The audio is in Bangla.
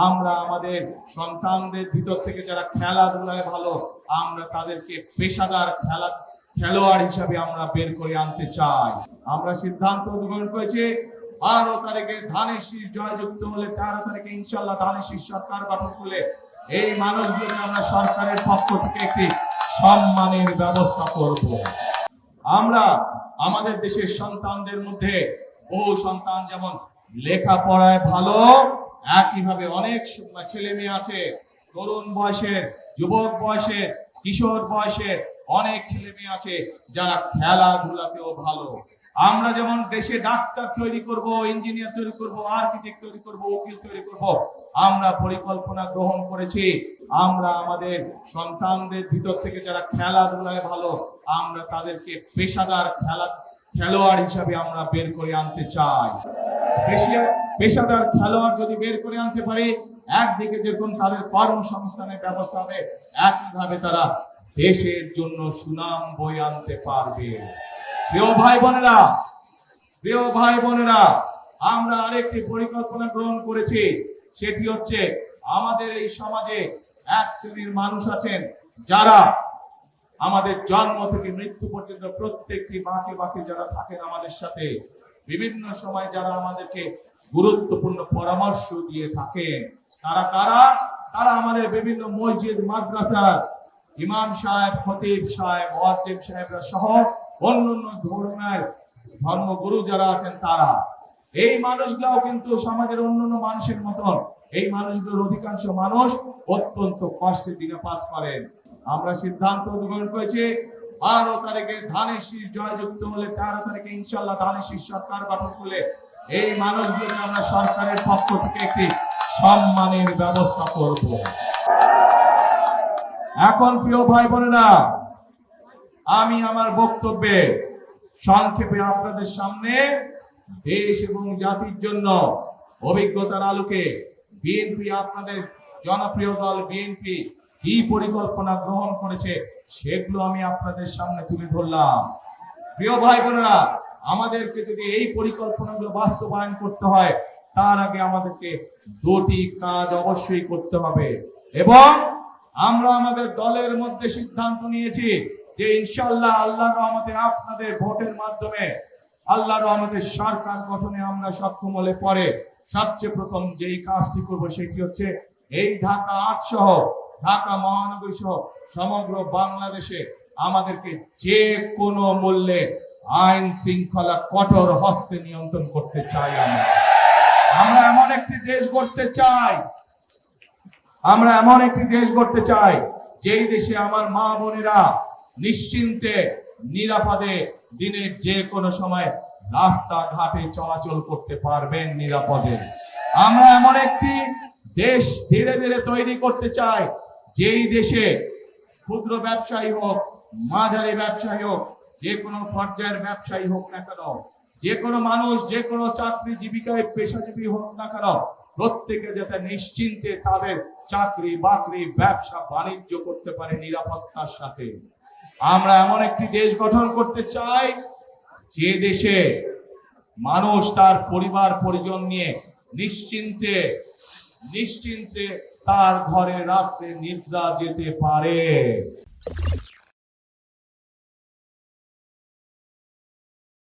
আমরা আমাদের সন্তানদের ভিতর থেকে যারা খেলাধুলায় ভালো, আমরা তাদেরকে পেশাদার খেলোয়াড় হিসাবে আমরা বের করে আনতে চাই। আমরা সিদ্ধান্ত গ্রহণ করেছি 12 তারিখে ধানের শীষ জয়যুক্ত হলে 13 তারিখে ইনশাল্লাহ ধানের শীষ সরকার গঠন করলে এই মানুষগুলোকে আমরা সরকারের পক্ষ থেকে একটি সম্মানের ব্যবস্থা করব। আমরা আমাদের দেশের সন্তানদের মধ্যে বহু সন্তান যেমন লেখাপড়ায় ভালো, একইভাবে অনেক ছেলে মেয়ে আছে তরুণ বয়সের, যুবক বয়সের, কিশোর বয়সের অনেক ছেলে মেয়ে আছে যারা খেলাধুলাতেও ভালো। আমরা যেমন দেশে ডাক্তার তৈরি করব, ইঞ্জিনিয়ার তৈরি করব, আর্কিটেক্ট তৈরি করব, উকিল তৈরি করব, আমরা পরিকল্পনা গ্রহণ করেছি আমরা আমাদের সন্তানদের ভিতর থেকে যারা খেলাধুলায় ভালো, আমরা তাদেরকে পেশাদার খেলোয়াড় হিসাবে আমরা বের করে আনতে চাই। পেশাদার খেলোয়াড় যদি বের করে আনতে পারি, একদিকে যেরকম তাদের কর্মসংস্থানের ব্যবস্থা হবে, একইভাবে তারা দেশের জন্য সুনাম বয়ে আনতে পারবে। প্রিয় ভাই বোনেরা, আমরা আরেকটি পরিকল্পনা গ্রহণ করেছি, সেটি হচ্ছে আমাদের এই সমাজে এক শ্রেণীর মানুষ আছেন যারা আমাদের জন্ম থেকে মৃত্যু পর্যন্ত প্রত্যেকটি বাঁকে যারা থাকেন আমাদের সাথে, বিভিন্ন সময় যারা আমাদেরকে গুরুত্বপূর্ণ পরামর্শ দিয়ে থাকেন। তারা আমাদের বিভিন্ন মসজিদ, মাদ্রাসার ইমাম সাহেব, খতিব সাহেব, মুয়াজ্জিন সাহেবরা সহ অন্যান্য ধর্মগুরু যারা আছেন তারা। এই মানুষগুলাও কিন্তু সমাজের অন্যান্য মানুষের মতন, এই মানুষগুলোর অধিকাংশ মানুষ অত্যন্ত কষ্টে দিনপাত করেন। আমরা সিদ্ধান্ত গ্রহণ করেছি 12 তারিখে ধানের শীষ জয়যুক্ত হলে 13 তারিখে ইনশাল্লাহ ধানের শীষ সরকার গঠন করলে এই মানুষগুলোকে আমরা সরকারের পক্ষ থেকে একটি সম্মানের ব্যবস্থা করব। এখন প্রিয় ভাই বোনেরা, আমি আমার বক্তব্যে সংক্ষেপে আপনাদের সামনে দেশ এবং জাতির জন্য অভিজ্ঞতার আলোকে বিএনপি, আপনাদের জনপ্রিয় দল বিএনপি কি পরিকল্পনা গ্রহণ করেছে সেগুলো আমি আপনাদের সামনে তুলে ধরলাম। প্রিয় ভাই বোনেরা, আমাদেরকে যদি এই পরিকল্পনাগুলো বাস্তবায়ন করতে হয়, তার আগে আমাদেরকে দুটি কাজ অবশ্যই করতে হবে এবং আমরা আমাদের দলের মধ্যে সিদ্ধান্ত নিয়েছি যে ইনশাআল্লাহ আল্লাহর রহমতে আপনাদের ভোটের মাধ্যমে আল্লাহর রহমতে সরকার গঠনে আমরা সক্ষম হলে পরে সবচেয়ে প্রথম যেই কাজটি করব সেটি হচ্ছে এই ঢাকা 8 সহ ঢাকা মহানগরী সহ সমগ্র বাংলাদেশে আমাদেরকে যে কোনো মূল্যে আইন শৃঙ্খলা কঠোর হস্তে নিয়ন্ত্রণ করতে চাই। আমরা এমন একটি দেশ গড়তে চাই যেই দেশে আমার মা বোনেরা নিশ্চিন্তে নিরাপদে দিনের যে কোনো সময় রাস্তাঘাটে চলাচল করতে পারবেন নিরাপদে। আমরা এমন একটি দেশ ধীরে ধীরে তৈরি করতে চাই যেই দেশে ক্ষুদ্র ব্যবসায়ী হোক, মাঝারি ব্যবসায়ী হোক, যে কোনো পর্যায়ের ব্যবসায়ী হোক না কেন, যে কোনো মানুষ, যে কোনো চাকরি জীবিকায় পেশাজীবী হোক না কেন, প্রত্যেকে যাতে নিশ্চিন্তে তাদের চাকরি বাকরি ব্যবসা বাণিজ্য করতে পারে নিরাপত্তার সাথে। আমরা এমন একটি দেশ গঠন করতে চাই যে দেশে মানুষ তার পরিবার পরিজন নিয়ে নিশ্চিন্তে তার ঘরে রাত্রে নিদ্রা যেতে পারে।